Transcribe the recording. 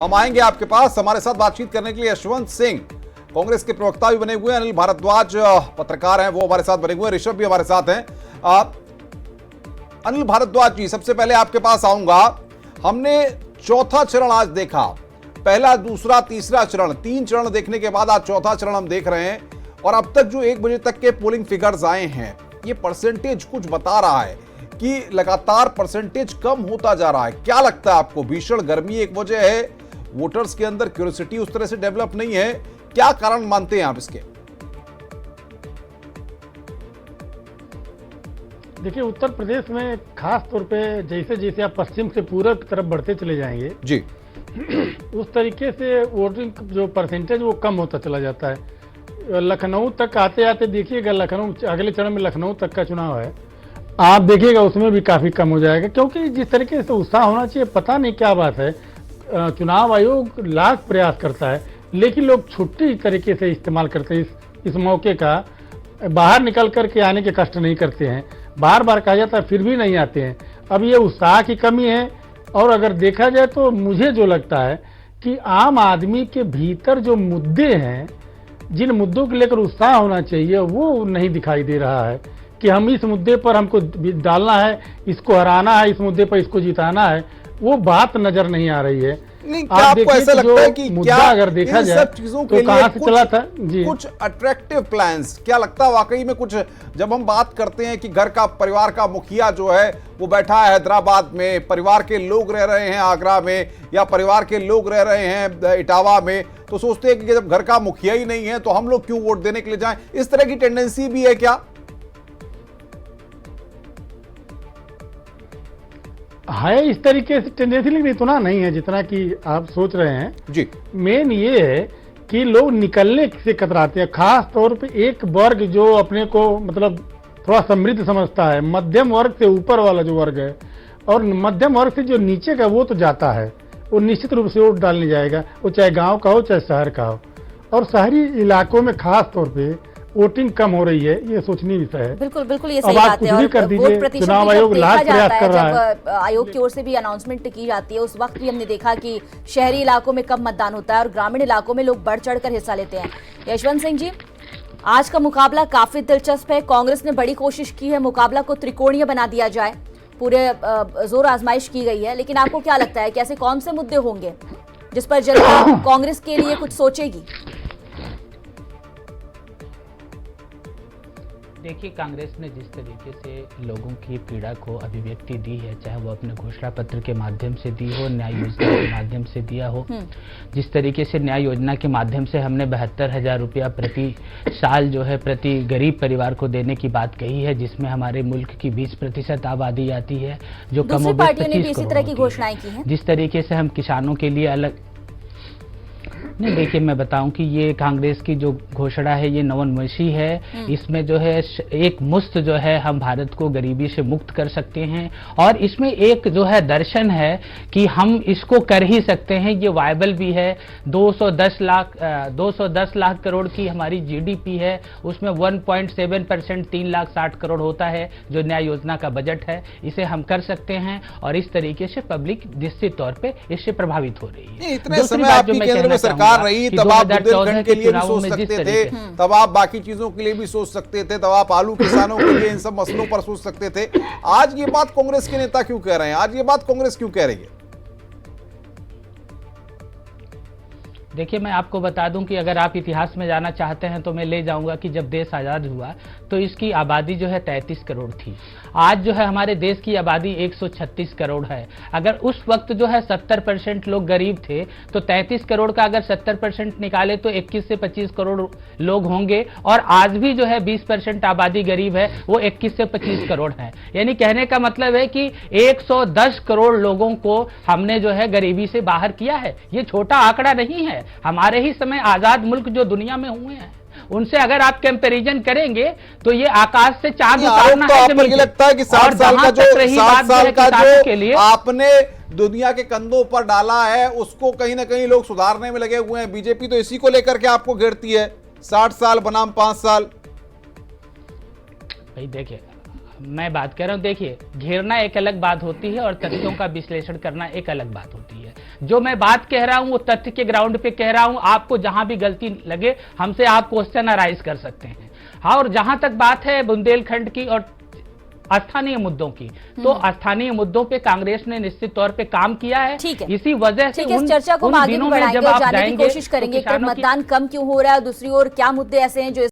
हम आएंगे आपके पास। हमारे साथ बातचीत करने के लिए यशवंत सिंह, कांग्रेस के प्रवक्ता भी बने हुए हैं, अनिल भारद्वाज पत्रकार हैं, वो हमारे साथ बने हुए हैं, ऋषभ भी हमारे साथ हैं। अनिल भारद्वाज जी, सबसे पहले आपके पास आऊंगा। हमने चौथा चरण आज देखा, पहला, दूसरा, तीसरा चरण, 3 चरण देखने के बाद आज चौथा चरण हम देख रहे हैं। और अब तक जो 1 बजे तक के पोलिंग फिगर्स आए हैं, ये परसेंटेज कुछ बता रहा है कि लगातार परसेंटेज कम होता जा रहा है। क्या लगता है आपको? भीषण गर्मी एक वजह है, वोटर्स के अंदर क्यूरियोसिटी उस तरह से डेवलप नहीं है, क्या कारण मानते हैं आप इसके? देखिए, उत्तर प्रदेश में खास तौर पे जैसे जैसे आप पश्चिम से पूरब की तरफ बढ़ते चले जाएंगे जी, उस तरीके से वोटिंग जो परसेंटेज वो कम होता चला जाता है। लखनऊ तक आते आते देखिएगा, लखनऊ अगले चरण में लखनऊ तक का चुनाव है, आप देखिएगा उसमें भी काफी कम हो जाएगा, क्योंकि जिस तरीके से उत्साह होना चाहिए, पता नहीं क्या बात है। चुनाव आयोग लाख प्रयास करता है, लेकिन लोग छुट्टी तरीके से इस्तेमाल करते हैं इस मौके का। बाहर निकल करके आने के कष्ट नहीं करते हैं, बार बार कहा जाता है फिर भी नहीं आते हैं। अब ये उत्साह की कमी है। और अगर देखा जाए तो मुझे जो लगता है कि आम आदमी के भीतर जो मुद्दे हैं, जिन मुद्दों को लेकर उत्साह होना चाहिए, वो नहीं दिखाई दे रहा है कि हम इस मुद्दे पर हमको डालना है, इसको हराना है, इस मुद्दे पर इसको जिताना है, वो बात नजर नहीं आ रही है। नहीं, क्या आपको ऐसा लगता है कि क्या अगर देखा जाए सब चीजों के तो कहां से लिए चला था जी, कुछ अट्रैक्टिव प्लान्स, क्या लगता है वाकई में कुछ? जब हम बात करते हैं कि घर का, परिवार का मुखिया जो है वो बैठा है हैदराबाद में, परिवार के लोग रह रहे हैं आगरा में, या परिवार के लोग रह रहे हैं इटावा में, तो सोचते हैं कि जब घर का मुखिया ही नहीं है तो हम लोग क्यों वोट देने के लिए जाएं? इस तरह की टेंडेंसी भी है क्या? है इस तरीके से टेंडेंसी, लेकिन इतना नहीं है जितना कि आप सोच रहे हैं जी। मेन ये है कि लोग निकलने से कतराते हैं, खास तौर पे एक वर्ग जो अपने को मतलब थोड़ा समृद्ध समझता है, मध्यम वर्ग से ऊपर वाला जो वर्ग है, और मध्यम वर्ग से जो नीचे का वो तो जाता है, वो निश्चित रूप से वोट डालने जाएगा, वो चाहे गांव का हो चाहे शहर का हो। और शहरी इलाकों में खास तौर पे वोटिंग कम हो रही है, ये सोचनीय विषय है। बिल्कुल बिल्कुल, ये सही बात है। और वोट प्रतिशत चुनाव भी आयोग जब लाख देखा प्रयास जाता कर रहा है, जब आयोग की ओर से भी अनाउंसमेंट की जाती है, उस वक्त भी हमने देखा कि शहरी इलाकों में कम मतदान होता है और ग्रामीण इलाकों में लोग बढ़ चढ़कर हिस्सा लेते हैं। यशवंत सिंह जी, आज का मुकाबला काफी दिलचस्प है। कांग्रेस ने बड़ी कोशिश की है मुकाबला को त्रिकोणीय बना दिया जाए, पूरे जोर आजमाइश की गई है, लेकिन आपको क्या लगता है कि ऐसे कौन से मुद्दे होंगे जिस पर जनता कांग्रेस के लिए कुछ सोचेगी? देखिए, कांग्रेस ने जिस तरीके से लोगों की पीड़ा को अभिव्यक्ति दी है, चाहे वो अपने घोषणा पत्र के माध्यम से दी हो, न्याय योजना के माध्यम से दिया हो, जिस तरीके से न्याय योजना के माध्यम से हमने 72,000 रुपया प्रति साल जो है प्रति गरीब परिवार को देने की बात कही है, जिसमें हमारे मुल्क की 20% आबादी आती है, जो दूसरी पार्टियों ने भी इसी तरह की घोषणाएं की हैं। जिस तरीके से हम किसानों के लिए अलग नहीं, देखिए मैं बताऊं कि ये कांग्रेस की जो घोषणा है ये नवोन्मेषी है। इसमें जो है एक मुश्त जो है हम भारत को गरीबी से मुक्त कर सकते हैं, और इसमें एक जो है दर्शन है कि हम इसको कर ही सकते हैं, ये वायबल भी है। 210 लाख करोड़ की हमारी जीडीपी है, उसमें 1.7% 3,60,000 करोड़ होता है जो न्याय योजना का बजट है। इसे हम कर सकते हैं और इस तरीके से पब्लिक निश्चित तौर पे इससे प्रभावित हो रही है। इतने समय आपकी केंद्र में सरकार रही, तब आप बुंदेलखंड के लिए भी सोच सकते थे, तब आप बाकी चीजों के लिए भी सोच सकते थे, तब आप आलू किसानों के लिए इन सब मसलों पर सोच सकते थे। आज ये बात कांग्रेस के नेता क्यों कह रहे हैं? आज ये बात कांग्रेस क्यों कह रही है? देखिए, मैं आपको बता दूं कि अगर आप इतिहास में जाना चाहते हैं तो मैं ले जाऊंगा कि जब देश आज़ाद हुआ तो इसकी आबादी जो है 33 करोड़ थी। आज जो है हमारे देश की आबादी 136 करोड़ है। अगर उस वक्त जो है 70% लोग गरीब थे, तो 33 करोड़ का अगर 70% निकाले तो 21 से 25 करोड़ लोग होंगे, और आज भी जो है 20% आबादी गरीब है, वो 21 से 25 करोड़ है। यानी कहने का मतलब है कि 110 करोड़ लोगों को हमने जो है गरीबी से बाहर किया है। ये छोटा आंकड़ा नहीं है। हमारे ही समय आजाद मुल्क जो दुनिया में हुए हैं, उनसे अगर आप कंपैरिजन करेंगे तो ये आकाश से चांद उतारना तो है। आपको ये लगता है कि 60 साल का जो आपने दुनिया के कंधों पर डाला है, उसको कहीं ना कहीं लोग सुधारने में लगे हुए हैं? बीजेपी तो इसी को लेकर के आपको घेरती है, 60 साल बनाम 5 साल। भाई देखिए, मैं बात कर रहा हूं, देखिए घेरना एक अलग बात होती है और तथ्यों का विश्लेषण करना एक अलग बात होती है। जो मैं बात कह रहा हूं वो तथ्य के ग्राउंड पे कह रहा हूं। आपको जहां भी गलती लगे हमसे आप क्वेश्चन अराइज कर सकते हैं। हाँ, और जहां तक बात है बुंदेलखंड की और स्थानीय मुद्दों की, तो स्थानीय मुद्दों पे कांग्रेस ने निश्चित तौर पे काम किया है। ठीक है, इसी वजह से इस चर्चा को हम आगे भी बढ़ाएंगे और जानने की कोशिश करेंगे कि मतदान कम क्यों हो रहा है और दूसरी ओर क्या मुद्दे ऐसे हैं जो